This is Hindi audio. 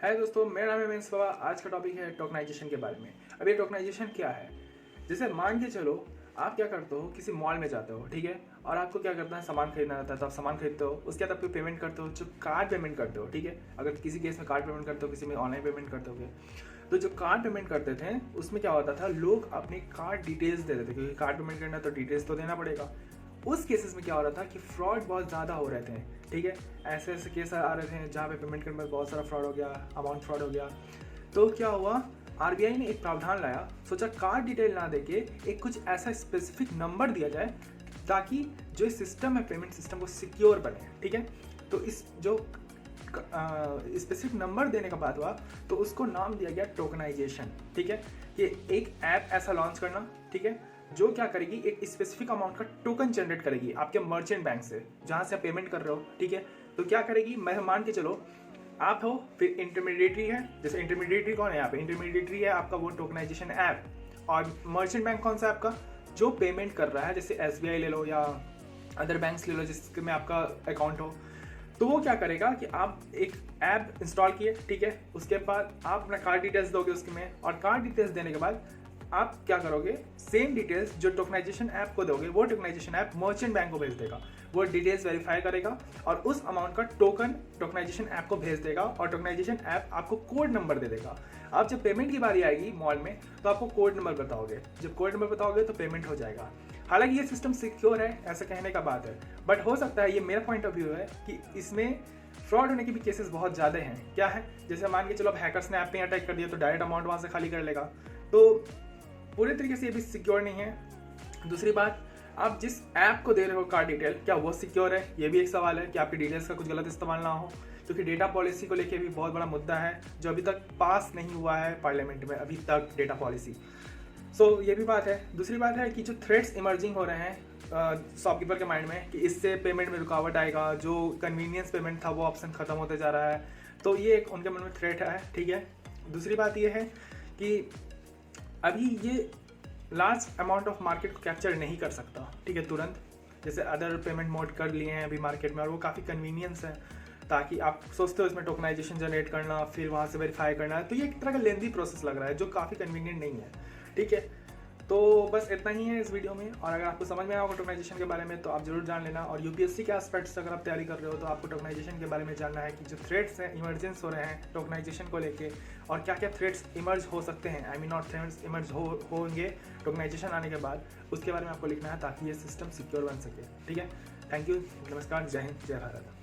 है दोस्तों, मेरा नाम है मेंस बाबा। आज का टॉपिक है टोकनाइजेशन के बारे में। अब ये टोकनाइजेशन क्या है? जैसे मान के चलो, आप क्या करते हो, किसी मॉल में जाते हो, ठीक है, और आपको क्या करना है, सामान खरीदना रहता है, तो आप सामान खरीदते हो। उसके बाद आप पेमेंट करते हो, जो कार्ड पेमेंट करते हो, ठीक है। अगर किसी केस में कार्ड पेमेंट करते हो, किसी में ऑनलाइन पेमेंट करते हो, तो जो कार्ड पेमेंट करते थे उसमें क्या होता था, लोग अपनी कार्ड डिटेल्स दे देते थे, क्योंकि कार्ड पेमेंट करना है तो डिटेल्स तो देना पड़ेगा। उस केसेस में क्या हो रहा था कि फ्रॉड बहुत ज़्यादा हो रहे थे, ठीक है। ऐसे ऐसे केस आ रहे थे जहाँ पे पेमेंट करने में बहुत सारा फ्रॉड हो गया, अमाउंट फ्रॉड हो गया। तो क्या हुआ, आरबीआई ने एक प्रावधान लाया, सोचा कार्ड डिटेल ना देके एक कुछ ऐसा स्पेसिफिक नंबर दिया जाए ताकि जो सिस्टम है, पेमेंट सिस्टम, वो सिक्योर बने, ठीक है। तो इस जो स्पेसिफिक नंबर देने का बात हुआ तो उसको नाम दिया गया टोकनाइजेशन, ठीक है। कि एक ऐप ऐसा लॉन्च करना, ठीक है, जो क्या करेगी, एक स्पेसिफिक अमाउंट का टोकन जनरेट करेगी आपके मर्चेंट बैंक से, जहाँ से आप पेमेंट कर रहे हो, ठीक है। तो क्या करेगी, मैं मान के चलो आप हो, फिर इंटरमीडिएटरी है। जैसे इंटरमीडिएटरी कौन है यहाँ पे, इंटरमीडिएटरी है आपका वो टोकनाइजेशन ऐप, और मर्चेंट बैंक कौन सा है आपका, जो पेमेंट कर रहा है। जैसे एसबीआई ले लो या अदर बैंक्स ले लो जिसमें आपका अकाउंट हो। तो वो क्या करेगा कि आप एक ऐप इंस्टॉल किए, ठीक है, उसके बाद आप अपना कार्ड डिटेल्स दोगे उसमें, और कार्ड डिटेल्स देने के बाद आप क्या करोगे, सेम डिटेल्स जो टोकनाइजेशन ऐप को दोगे, वो टोकनाइजेशन ऐप मर्चेंट बैंक को भेज देगा। वो डिटेल्स वेरीफाई करेगा और उस अमाउंट का टोकन टोकनाइजेशन ऐप को भेज देगा, और टोकनाइजेशन ऐप आपको कोड नंबर दे देगा। आप जब पेमेंट की बारी आएगी मॉल में, तो आपको कोड नंबर बताओगे। जब कोड नंबर बताओगे तो पेमेंट हो जाएगा। हालांकि ये सिस्टम सिक्योर है, ऐसा कहने का बात है, बट हो सकता है, ये मेरा पॉइंट ऑफ व्यू है, कि इसमें फ्रॉड होने के भी केसेस बहुत ज़्यादा हैं। क्या है, जैसे मान के चलो अब हैकर्स ने ऐप में अटैक कर दिया तो डायरेक्ट अमाउंट वहाँ से खाली कर लेगा, तो पूरे तरीके से ये भी सिक्योर नहीं है। दूसरी बात, आप जिस ऐप को दे रहे हो कार्ड डिटेल, क्या वो सिक्योर है, ये भी एक सवाल है, कि आपकी डिटेल्स का कुछ गलत इस्तेमाल ना हो, क्योंकि डेटा पॉलिसी को लेके भी बहुत बड़ा मुद्दा है जो अभी तक पास नहीं हुआ है पार्लियामेंट में, अभी तक डेटा पॉलिसी। सो ये भी बात है। दूसरी बात है कि जो थ्रेट्स इमर्जिंग हो रहे हैं शॉपकीपर के माइंड में, कि इससे पेमेंट में रुकावट आएगा, जो कन्वीनियंस पेमेंट था वो ऑप्शन खत्म होते जा रहा है, तो ये एक उनके मन में थ्रेट है, ठीक है। दूसरी बात ये है कि अभी ये लार्ज अमाउंट ऑफ मार्केट को कैप्चर नहीं कर सकता, ठीक है, तुरंत। जैसे अदर पेमेंट मोड कर लिए हैं अभी मार्केट में, और वो काफ़ी कन्वीनियंस है, ताकि आप सोचते हो इसमें टोकनाइजेशन जनरेट करना, फिर वहाँ से वेरीफाई करना है, तो ये एक तरह का लेंदी प्रोसेस लग रहा है जो काफ़ी कन्वीनियंट नहीं है, ठीक है। तो बस इतना ही है इस वीडियो में, और अगर आपको समझ में आया होगा टोकनाइजेशन के बारे में तो आप जरूर जान लेना। और यूपीएससी के एस्पेक्ट्स अगर आप तैयारी कर रहे हो तो आपको टोकनाइजेशन के बारे में जानना है कि जो थ्रेट्स हैं इमरजेंस हो रहे हैं टोकनाइजेशन को लेके, और क्या क्या थ्रेट्स इमर्ज हो सकते हैं, I mean not threats emerge होंगे टोकनाइजेशन आने के बाद, उसके बारे में आपको लिखना है ताकि ये सिस्टम सिक्योर बन सके, ठीक है। थैंक यू, नमस्कार, जय हिंद, जय भारत।